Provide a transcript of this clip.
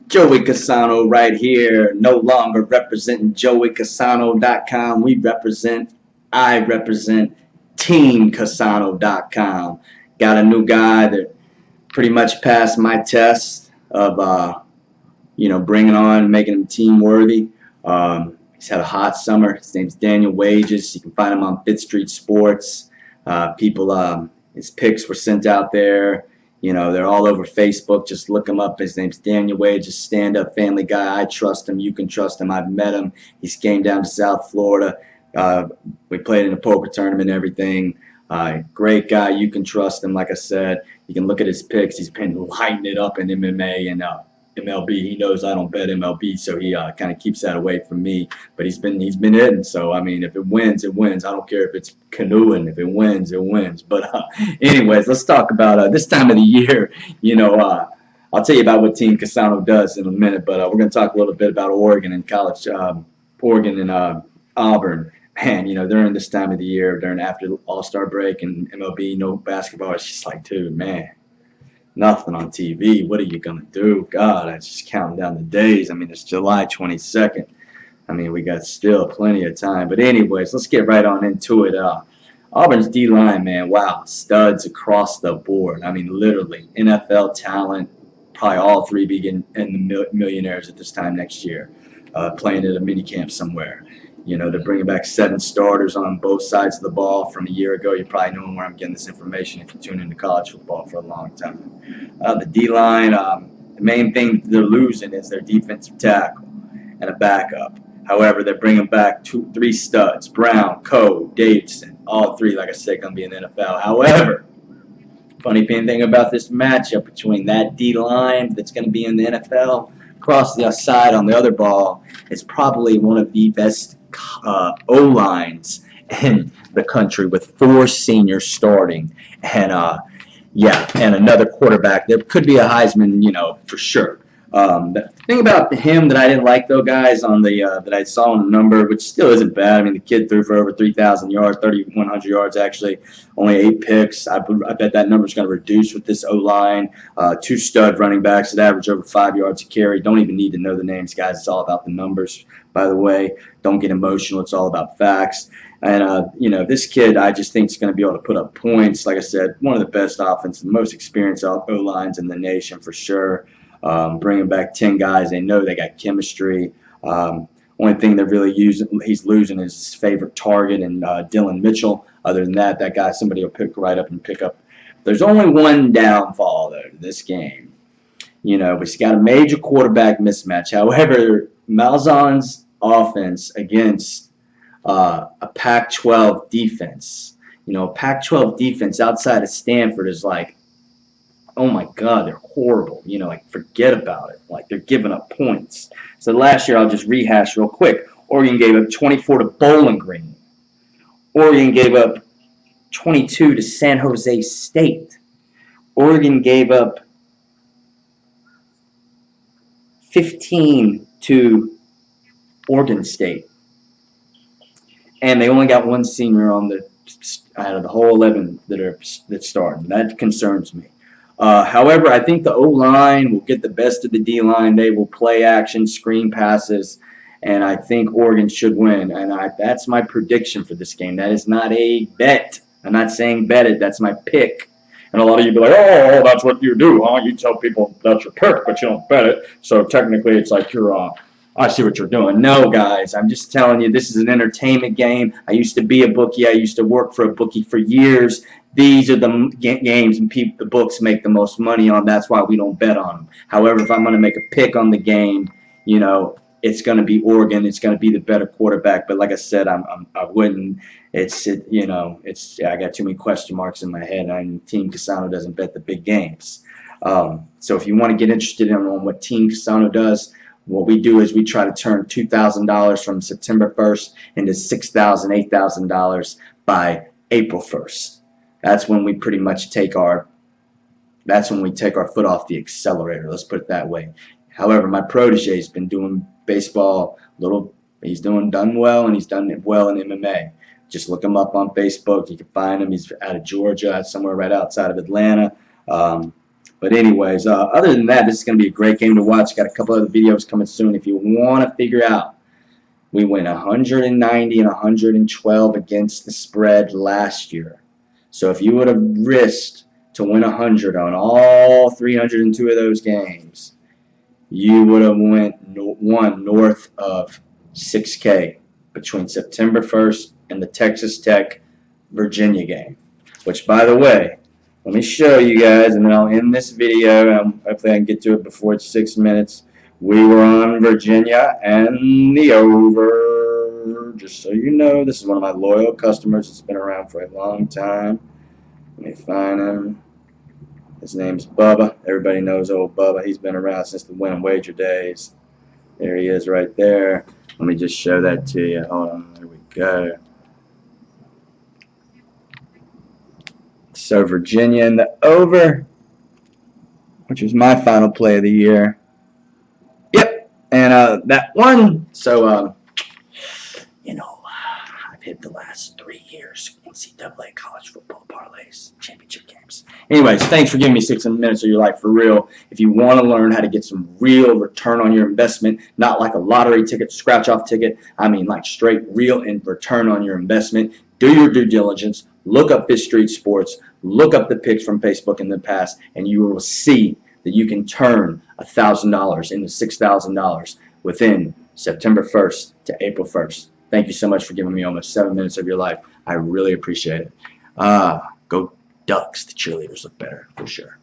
Joey Cassano right here, no longer representing JoeyCassano.com. I represent teamcassano.com. Got a new guy that pretty much passed my test of, bringing on, making him team worthy. He's had a hot summer. His name's Daniel Wages. You can find him on Fifth Street Sports. His picks were sent out there. They're all over Facebook. Just look him up. His name's Daniel Wages, stand-up family guy. I trust him. You can trust him. I've met him. He's came down to South Florida. We played in a poker tournament and everything. Great guy. You can trust him. Like I said, you can look at his picks. He's been lighting it up in MMA and MLB. He knows I don't bet MLB, so he kind of keeps that away from me. But he's been hitting. So I mean, if it wins, it wins. I don't care if it's canoeing. If it wins, it wins. But anyways, let's talk about this time of the year. I'll tell you about what Team Cassano does in a minute. But we're going to talk a little bit about Oregon and college, Oregon and Auburn. Man, during this time of the year, after the All-Star break and MLB, no basketball, it's just like, dude, man. Nothing on TV. What are you going to do? God, I'm just counting down the days. I mean, it's July 22nd. I mean, we got still plenty of time. But anyways, let's get right on into it. Auburn's D-line, man, wow, studs across the board. I mean, literally, NFL talent, probably all three being in the millionaires at this time next year, playing at a mini camp somewhere. They're bringing back 7 starters on both sides of the ball from a year ago. You probably know where I'm getting this information if you tune into college football for a long time. The D-line, the main thing they're losing is their defensive tackle and a backup. However, they're bringing back 3 studs, Brown, Coe, Davidson. All 3, like I said, going to be in the NFL. However, funny thing about this matchup between that D-line that's going to be in the NFL across the side on the other ball is probably one of the best O-lines in the country with 4 seniors starting and and another quarterback. There could be a Heisman, for sure. The thing about him that I didn't like, though, guys, on the that I saw on the number, which still isn't bad. I mean, the kid threw for over 3,000 yards, 3,100 yards actually, only 8 picks. I bet that number's going to reduce with this O-line. 2 stud running backs that average over 5 yards a carry. Don't even need to know the names, guys. It's all about the numbers, by the way. Don't get emotional. It's all about facts. And, this kid, I just think is going to be able to put up points. Like I said, one of the best offense, the most experienced O-lines in the nation for sure. Bringing back 10 guys. They know they got chemistry. Only thing they're really he's losing is his favorite target and Dylan Mitchell. Other than that, that guy, somebody will pick up. There's only one downfall, though, to this game. He's got a major quarterback mismatch. However, Malzahn's offense against a Pac-12 defense, Pac-12 defense outside of Stanford is like, oh my God, they're horrible. Forget about it. Like, they're giving up points. So last year, I'll just rehash real quick. Oregon gave up 24 to Bowling Green. Oregon gave up 22 to San Jose State. Oregon gave up 15 to Oregon State. And they only got 1 senior on out of the whole 11 that's starting. That concerns me. However, I think the O-line will get the best of the D-line. They will play action, screen passes, and I think Oregon should win. And that's my prediction for this game. That is not a bet. I'm not saying bet it. That's my pick. And a lot of you be like, oh, that's what you do, huh? You tell people that's your pick, but you don't bet it. So technically it's like I see what you're doing. No, guys, I'm just telling you, this is an entertainment game. I used to be a bookie. I used to work for a bookie for years. These are the games and the books make the most money on. That's why we don't bet on them. However, if I'm going to make a pick on the game, it's going to be Oregon. It's going to be the better quarterback. But like I said, I wouldn't. I got too many question marks in my head. Team Cassano doesn't bet the big games. So if you want to get interested on what Team Cassano does, what we do is we try to turn $2,000 from September 1st into $6,000, $8,000 by April 1st. That's when we pretty much take our foot off the accelerator. Let's put it that way. However, my protege has been doing baseball he's done well, and he's done well in MMA. Just look him up on Facebook. You can find him. He's out of Georgia, somewhere right outside of Atlanta. But But anyways, other than that, this is going to be a great game to watch. Got a couple other videos coming soon. If you want to figure out, we went 190 and 112 against the spread last year. So if you would have risked to win 100 on all 302 of those games, you would have won north of 6K between September 1st and the Texas Tech Virginia game. Which, by the way, let me show you guys, and then I'll end this video, and hopefully I can get to it before it's 6 minutes. We were on Virginia and the over. Just so you know, this is one of my loyal customers. It's been around for a long time. Let me find him. His name's Bubba. Everybody knows old Bubba. He's been around since the win and wager days. There he is right there. Let me just show that to you. Hold on. There we go. So Virginia in the over, which was my final play of the year. Yep, and that one. So, I've hit the last 3 years NCAA college football parlays, championship games. Anyways, thanks for giving me 6 minutes of your life for real. If you want to learn how to get some real return on your investment, not like a lottery ticket, scratch-off ticket, I mean like straight real and return on your investment, do your due diligence, look up Fifth Street Sports, look up the picks from Facebook in the past, and you will see that you can turn $1,000 into $6,000 within September 1st to April 1st. Thank you so much for giving me almost 7 minutes of your life. I really appreciate it. Go Ducks. The cheerleaders look better for sure.